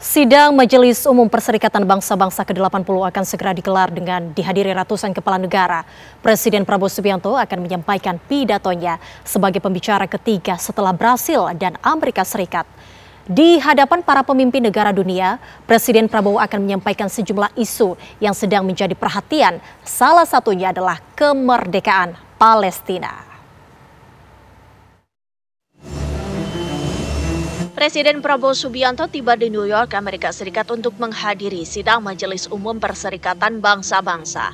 Sidang Majelis Umum Perserikatan Bangsa-Bangsa ke-80 akan segera digelar dengan dihadiri ratusan kepala negara. Presiden Prabowo Subianto akan menyampaikan pidatonya sebagai pembicara ketiga setelah Brasil dan Amerika Serikat. Di hadapan para pemimpin negara dunia, Presiden Prabowo akan menyampaikan sejumlah isu yang sedang menjadi perhatian. Salah satunya adalah kemerdekaan Palestina. Presiden Prabowo Subianto tiba di New York, Amerika Serikat untuk menghadiri sidang Majelis Umum Perserikatan Bangsa-Bangsa.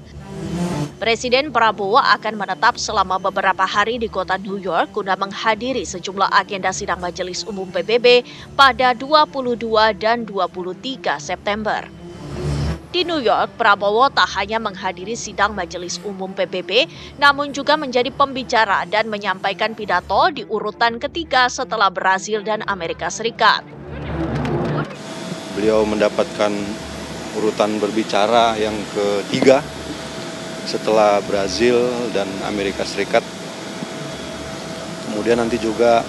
Presiden Prabowo akan menetap selama beberapa hari di kota New York guna menghadiri sejumlah agenda sidang Majelis Umum PBB pada 22 dan 23 September. Di New York, Prabowo tak hanya menghadiri sidang Majelis Umum PBB, namun juga menjadi pembicara dan menyampaikan pidato di urutan ketiga setelah Brasil dan Amerika Serikat. Beliau mendapatkan urutan berbicara yang ketiga setelah Brasil dan Amerika Serikat. Kemudian nanti juga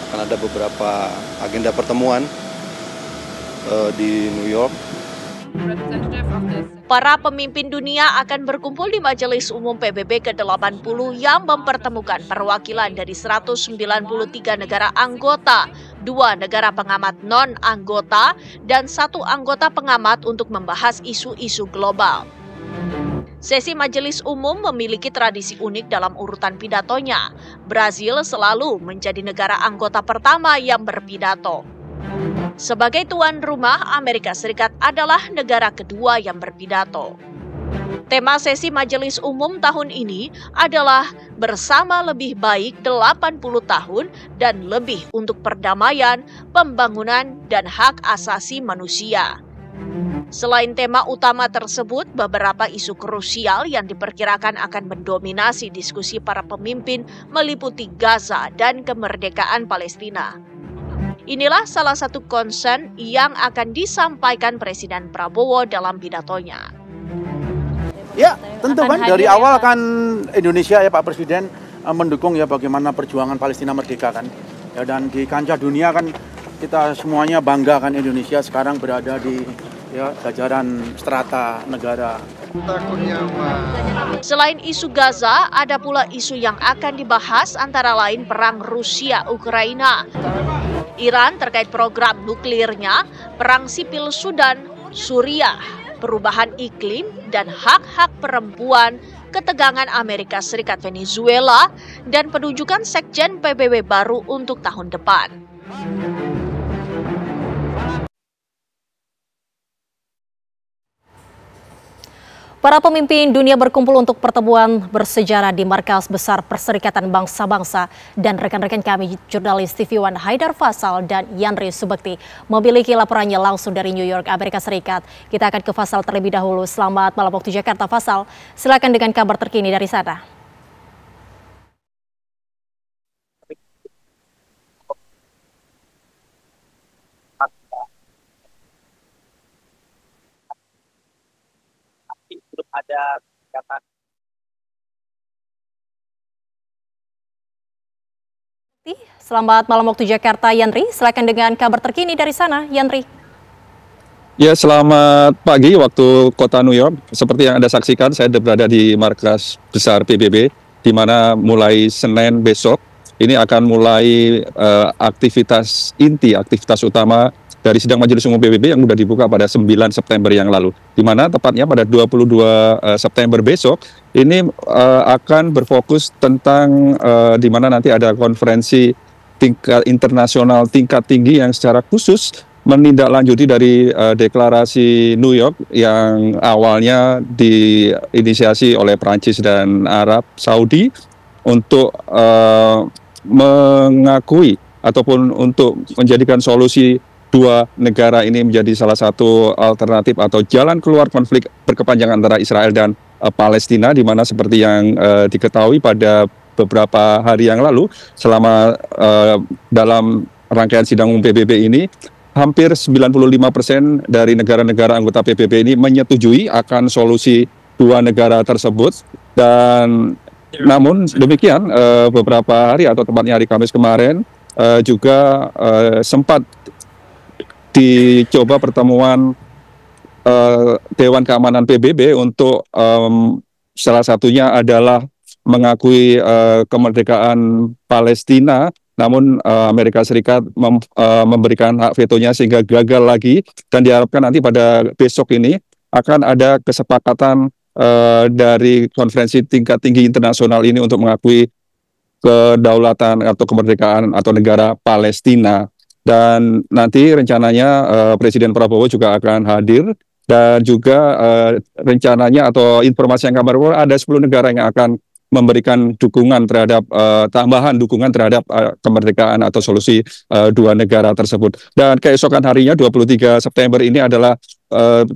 akan ada beberapa agenda pertemuan di New York. Para pemimpin dunia akan berkumpul di Majelis Umum PBB ke-80 yang mempertemukan perwakilan dari 193 negara anggota, 2 negara pengamat non-anggota, dan 1 anggota pengamat untuk membahas isu-isu global. Sesi Majelis Umum memiliki tradisi unik dalam urutan pidatonya. Brasil selalu menjadi negara anggota pertama yang berpidato. Sebagai tuan rumah, Amerika Serikat adalah negara kedua yang berpidato. Tema sesi Majelis Umum tahun ini adalah bersama lebih baik 80 tahun dan lebih untuk perdamaian, pembangunan, dan hak asasi manusia. Selain tema utama tersebut, beberapa isu krusial yang diperkirakan akan mendominasi diskusi para pemimpin meliputi Gaza dan kemerdekaan Palestina. Inilah salah satu concern yang akan disampaikan Presiden Prabowo dalam pidatonya. Ya, tentu kan dari awal kan Indonesia ya Pak Presiden mendukung ya bagaimana perjuangan Palestina merdeka kan. Ya, dan di kancah dunia kan kita semuanya bangga kan Indonesia sekarang berada di jajaran strata negara. Selain isu Gaza, ada pula isu yang akan dibahas antara lain perang Rusia-Ukraina, Iran terkait program nuklirnya, perang sipil Sudan, Suriah, perubahan iklim, dan hak-hak perempuan, ketegangan Amerika Serikat Venezuela, dan penunjukan sekjen PBB baru untuk tahun depan. Para pemimpin dunia berkumpul untuk pertemuan bersejarah di Markas Besar Perserikatan Bangsa-Bangsa, dan rekan-rekan kami jurnalis TV One Haidar Faisal dan Yanri Subekti memiliki laporannya langsung dari New York, Amerika Serikat. Kita akan ke Faisal terlebih dahulu. Selamat malam waktu Jakarta, Faisal. Silakan dengan kabar terkini dari sana. Ada kata Selamat malam waktu Jakarta, Yanri. Silakan dengan kabar terkini dari sana, Yanri. Ya, selamat pagi waktu kota New York. Seperti yang Anda saksikan, saya berada di Markas Besar PBB, di mana mulai Senin besok ini akan mulai aktivitas inti, aktivitas utama dari sidang Majelis Umum PBB yang sudah dibuka pada 9 September yang lalu. Di mana tepatnya pada 22 September besok, ini akan berfokus tentang di mana nanti ada konferensi tingkat internasional tingkat tinggi yang secara khusus menindaklanjuti dari deklarasi New York yang awalnya diinisiasi oleh Prancis dan Arab Saudi untuk mengakui ataupun untuk menjadikan solusi dua negara ini menjadi salah satu alternatif atau jalan keluar konflik berkepanjangan antara Israel dan Palestina, di mana seperti yang diketahui pada beberapa hari yang lalu selama dalam rangkaian sidang umum PBB ini, hampir 95% dari negara-negara anggota PBB ini menyetujui akan solusi dua negara tersebut. Dan namun demikian beberapa hari atau tepatnya hari Kamis kemarin juga sempat dicoba pertemuan Dewan Keamanan PBB untuk salah satunya adalah mengakui kemerdekaan Palestina, namun Amerika Serikat memberikan hak vetonya sehingga gagal lagi, dan diharapkan nanti pada besok ini akan ada kesepakatan dari konferensi tingkat tinggi internasional ini untuk mengakui kedaulatan atau kemerdekaan atau negara Palestina. Dan nanti rencananya Presiden Prabowo juga akan hadir, dan juga rencananya atau informasi yang kami peroleh ada 10 negara yang akan memberikan dukungan terhadap tambahan dukungan terhadap kemerdekaan atau solusi dua negara tersebut. Dan keesokan harinya 23 September ini adalah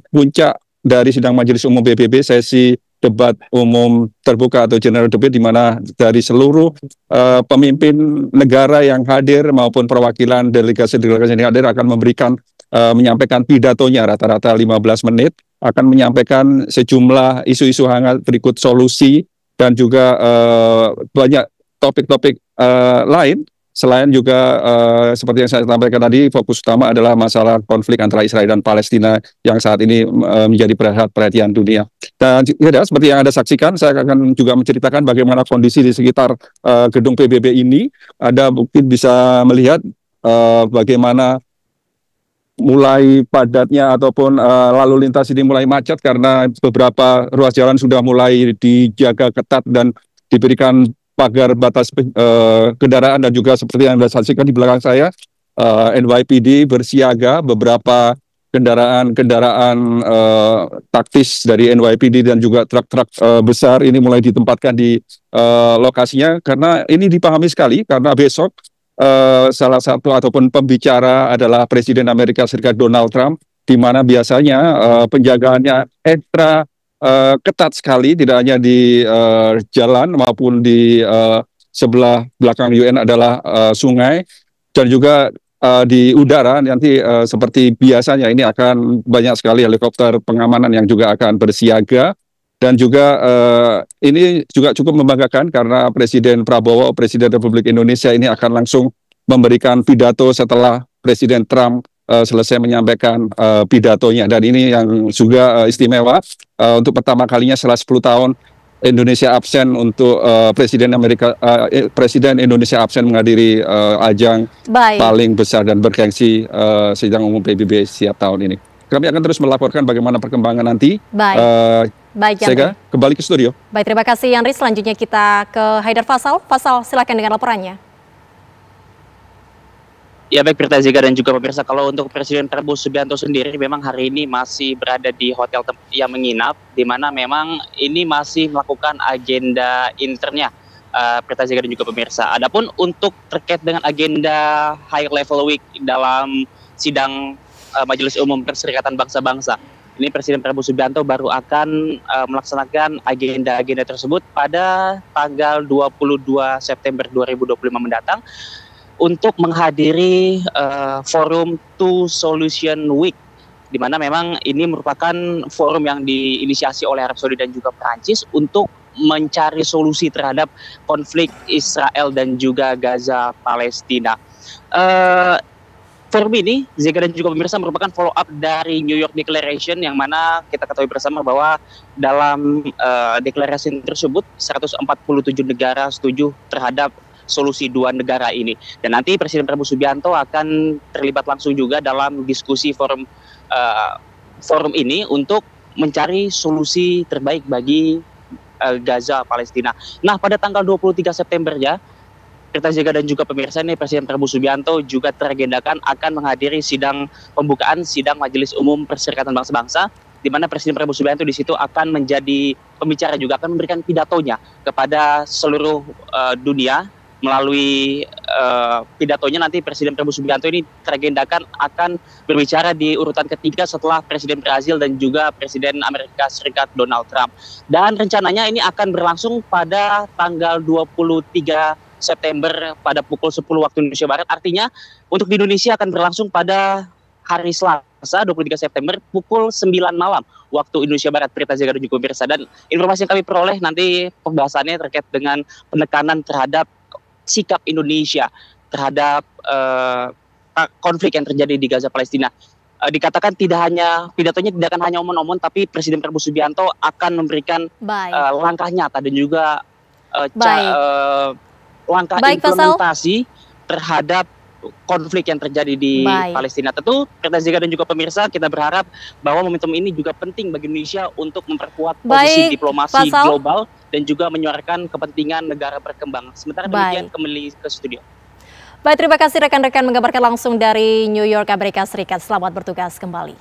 puncak dari sidang Majelis Umum PBB, sesi debat umum terbuka atau general debate, di mana dari seluruh pemimpin negara yang hadir maupun perwakilan delegasi-delegasi yang hadir akan menyampaikan pidatonya rata-rata 15 menit, akan menyampaikan sejumlah isu-isu hangat berikut solusi dan juga banyak topik-topik lain. Selain juga seperti yang saya sampaikan tadi, fokus utama adalah masalah konflik antara Israel dan Palestina yang saat ini menjadi perhatian dunia. Dan ya, seperti yang Anda saksikan, saya akan juga menceritakan bagaimana kondisi di sekitar gedung PBB ini. Anda mungkin bisa melihat bagaimana mulai padatnya ataupun lalu lintas ini mulai macet karena beberapa ruas jalan sudah mulai dijaga ketat dan diberikan pagar batas kendaraan, dan juga seperti yang Anda saksikan di belakang saya, NYPD bersiaga, beberapa kendaraan taktis dari NYPD dan juga truk-truk besar ini mulai ditempatkan di lokasinya, karena ini dipahami sekali karena besok salah satu ataupun pembicara adalah Presiden Amerika Serikat Donald Trump, di mana biasanya penjagaannya ekstra ketat sekali, tidak hanya di jalan maupun di sebelah belakang UN adalah sungai, dan juga di udara nanti seperti biasanya ini akan banyak sekali helikopter pengamanan yang juga akan bersiaga. Dan juga ini juga cukup membanggakan karena Presiden Prabowo, Presiden Republik Indonesia ini akan langsung memberikan pidato setelah Presiden Trump selesai menyampaikan pidatonya. Dan ini yang juga istimewa, untuk pertama kalinya setelah 10 tahun Indonesia absen untuk Presiden Indonesia absen menghadiri ajang paling besar dan bergengsi sidang umum PBB setiap tahun ini. Kami akan terus melaporkan bagaimana perkembangan nanti. Baik, Sega, kembali ke studio. Baik, terima kasih Yandri. Selanjutnya kita ke Haidar Faisal. Faisal, silakan dengan laporannya. Ya baik, Prita Zega dan juga pemirsa, kalau untuk Presiden Prabowo Subianto sendiri memang hari ini masih berada di hotel yang menginap, di mana memang ini masih melakukan agenda internnya, Prita Zega dan juga pemirsa. Adapun untuk terkait dengan agenda High Level Week dalam sidang Majelis Umum Perserikatan Bangsa-Bangsa, ini Presiden Prabowo Subianto baru akan melaksanakan agenda-agenda tersebut pada tanggal 22 September 2025 mendatang untuk menghadiri forum Two Solution Week, di mana memang ini merupakan forum yang diinisiasi oleh Arab Saudi dan juga Perancis untuk mencari solusi terhadap konflik Israel dan juga Gaza Palestina. Forum ini, Zega dan juga pemirsa, merupakan follow up dari New York Declaration, yang mana kita ketahui bersama bahwa dalam deklarasi tersebut 147 negara setuju terhadap solusi dua negara ini. Dan nanti Presiden Prabowo Subianto akan terlibat langsung juga dalam diskusi forum ini untuk mencari solusi terbaik bagi Gaza Palestina. Nah, pada tanggal 23 September ya, Prita Zega dan juga pemirsa, ini Presiden Prabowo Subianto juga teragendakan akan menghadiri sidang pembukaan sidang Majelis Umum Perserikatan Bangsa-Bangsa, di mana Presiden Prabowo Subianto di situ akan menjadi pembicara, juga akan memberikan pidatonya kepada seluruh dunia. Melalui pidatonya nanti Presiden Prabowo Subianto ini teragendakan akan berbicara di urutan ketiga setelah Presiden Brazil dan juga Presiden Amerika Serikat Donald Trump. Dan rencananya ini akan berlangsung pada tanggal 23 September pada pukul 10 waktu Indonesia Barat. Artinya untuk di Indonesia akan berlangsung pada hari Selasa 23 September pukul 9 malam waktu Indonesia Barat, Prita Zega dan juga pemirsa. Dan informasi yang kami peroleh nanti pembahasannya terkait dengan penekanan terhadap sikap Indonesia terhadap konflik yang terjadi di Gaza Palestina. Dikatakan pidatonya tidak akan hanya omon-omon, tapi Presiden Prabowo Subianto akan memberikan langkah nyata dan juga langkah implementasi terhadap konflik yang terjadi di Palestina. Tentu Reza Zika dan juga pemirsa, kita berharap bahwa momentum ini juga penting bagi Indonesia untuk memperkuat posisi diplomasi global dan juga menyuarakan kepentingan negara berkembang. Sementara demikian, kembali ke studio. Baik, terima kasih rekan-rekan mengabarkan langsung dari New York, Amerika Serikat. Selamat bertugas kembali.